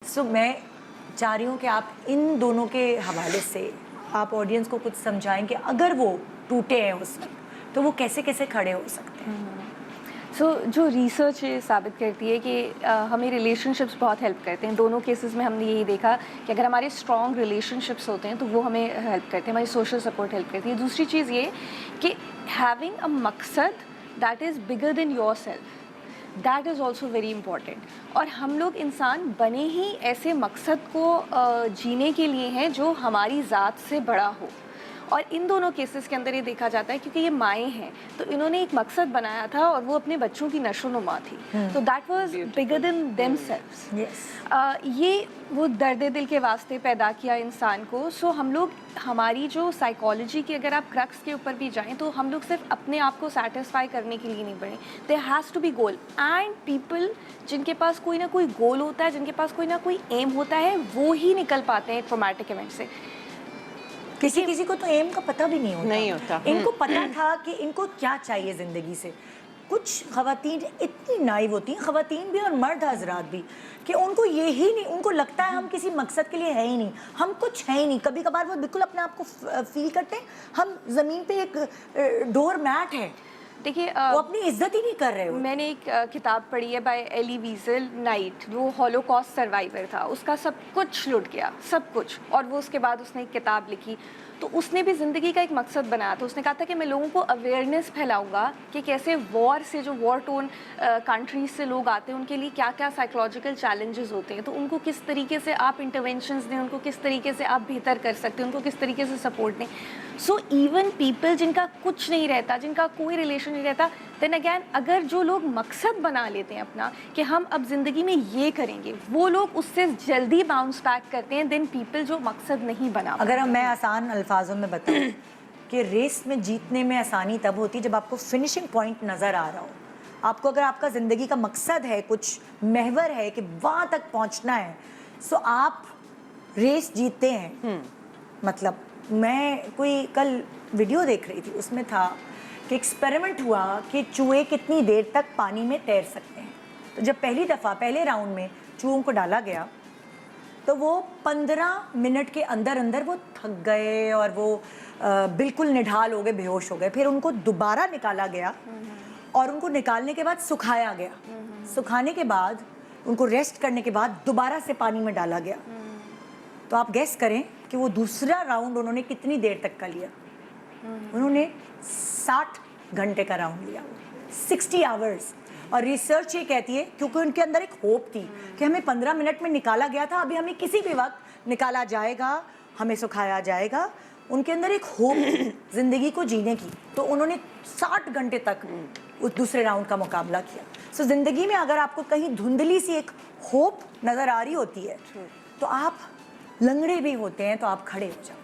मैं चाह रही हूँ कि आप इन दोनों के हवाले से आप ऑडियंस को कुछ समझाएं कि अगर वो टूटे हैं उस वक्त तो वो कैसे कैसे खड़े हो सकते हैं। जो रिसर्च ये साबित करती है कि हमें रिलेशनशिप्स बहुत हेल्प करते हैं। दोनों केसेस में हमने यही देखा कि अगर हमारे स्ट्रॉन्ग रिलेशनशिप्स होते हैं तो वो हमें हेल्प करते हैं, हमारी सोशल सपोर्ट हेल्प करती है। दूसरी चीज़ ये कि हैविंग अ मकसद that is bigger than your self, that is also very important. और हम लोग इंसान बने ही ऐसे मकसद को जीने के लिए हैं जो हमारी ज़ात से बड़ा हो। और इन दोनों केसेस के अंदर ये देखा जाता है क्योंकि ये माएँ हैं तो इन्होंने एक मकसद बनाया था और वो अपने बच्चों की नशो-नुमा थी। तो that was bigger than themselves. ये वो दर्द दिल के वास्ते पैदा किया इंसान को। सो हम लोग हमारी जो साइकोलॉजी की अगर आप क्रक्स के ऊपर भी जाएं तो हम लोग सिर्फ अपने आप को सेटिस्फाई करने के लिए नहीं बने। There has to be goal and people जिनके पास कोई ना कोई गोल होता है, जिनके पास कोई ना कोई एम होता है, वो ही निकल पाते हैं ट्रॉमेटिक इवेंट से। किसी किसी को तो एम का पता भी नहीं होता। इनको पता था कि इनको क्या चाहिए ज़िंदगी से। कुछ ख़वातीन इतनी नाइव होती हैं, ख़वातीन भी और मर्द हजरात भी, कि उनको ये ही नहीं, उनको लगता है हम किसी मकसद के लिए है ही नहीं, हम कुछ है ही नहीं। कभी कभार वो बिल्कुल अपने आप को फील करते हैं हम ज़मीन पे एक डोर मैट है। देखिए वो अपनी इज्जत ही नहीं कर रहे हो। मैंने एक किताब पढ़ी है बाय एली वीजल नाइट, वो हॉलोकॉस्ट सर्वाइवर था, उसका सब कुछ लुट गया, सब कुछ। और वो उसके बाद उसने एक किताब लिखी तो उसने भी ज़िंदगी का एक मकसद बनाया था। उसने कहा था कि मैं लोगों को अवेयरनेस फैलाऊंगा कि कैसे वॉर से, जो वॉर टोन कंट्रीज से लोग आते हैं, उनके लिए क्या क्या साइकोलॉजिकल चैलेंजेस होते हैं, तो उनको किस तरीके से आप इंटरवेंशंस दें, उनको किस तरीके से आप बेहतर कर सकते हैं, उनको किस तरीके से सपोर्ट दें। सो इवन पीपल जिनका कुछ नहीं रहता, जिनका कोई रिलेशन नहीं रहता, देन अगैन अगर जो लोग मकसद बना लेते हैं अपना कि हम अब ज़िंदगी में ये करेंगे, वो लोग उससे जल्दी बाउंस बैक करते हैं देन पीपल जो मकसद नहीं बना। अगर मैं आसान अल्फाजों में बताऊं कि रेस में जीतने में आसानी तब होती जब आपको फिनिशिंग पॉइंट नज़र आ रहा हो। आपको अगर आपका ज़िंदगी का मकसद है, कुछ महवर है कि वहाँ तक पहुँचना है, सो आप रेस जीतते हैं। मतलब मैं कोई कल वीडियो देख रही थी, उसमें था कि एक्सपेरिमेंट हुआ कि चूहे कितनी देर तक पानी में तैर सकते हैं। तो जब पहली दफ़ा पहले राउंड में चूहों को डाला गया तो वो 15 मिनट के अंदर अंदर वो थक गए और वो बिल्कुल निढाल हो गए, बेहोश हो गए। फिर उनको दोबारा निकाला गया और उनको निकालने के बाद सुखाया गया। सुखाने के बाद उनको रेस्ट करने के बाद दोबारा से पानी में डाला गया। तो आप गेस करें कि वो दूसरा राउंड उन्होंने कितनी देर तक का लिया। उन्होंने 60 घंटे का राउंड लिया, 60 आवर्स। और रिसर्च ये कहती है, क्योंकि उनके अंदर एक होप थी कि हमें 15 मिनट में निकाला गया था, अभी हमें किसी भी वक्त निकाला जाएगा, हमें सुखाया जाएगा। उनके अंदर एक होप थी ज़िंदगी को जीने की, तो उन्होंने 60 घंटे तक उस दूसरे राउंड का मुकाबला किया। सो ज़िंदगी में अगर आपको कहीं धुंधली सी एक होप नज़र आ रही होती है तो आप लंगड़े भी होते हैं तो आप खड़े हो जाओ।